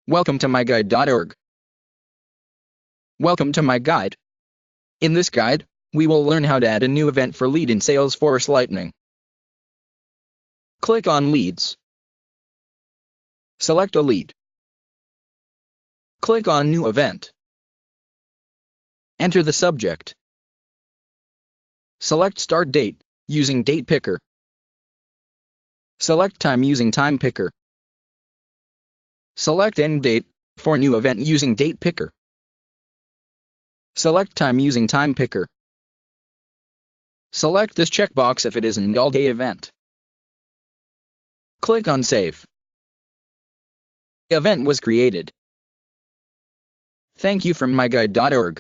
Welcome to MyGuide.org. Welcome to MyGuide. In this guide, we will learn how to add a new event for lead in Salesforce Lightning. Click on Leads. Select a lead. Click on New Event. Enter the subject. Select Start Date, using Date Picker. Select Time using Time Picker. Select End Date, for new event using Date Picker. Select Time using Time Picker. Select this checkbox if it is an all-day event. Click on Save. Event was created. Thank you from MyGuide.org.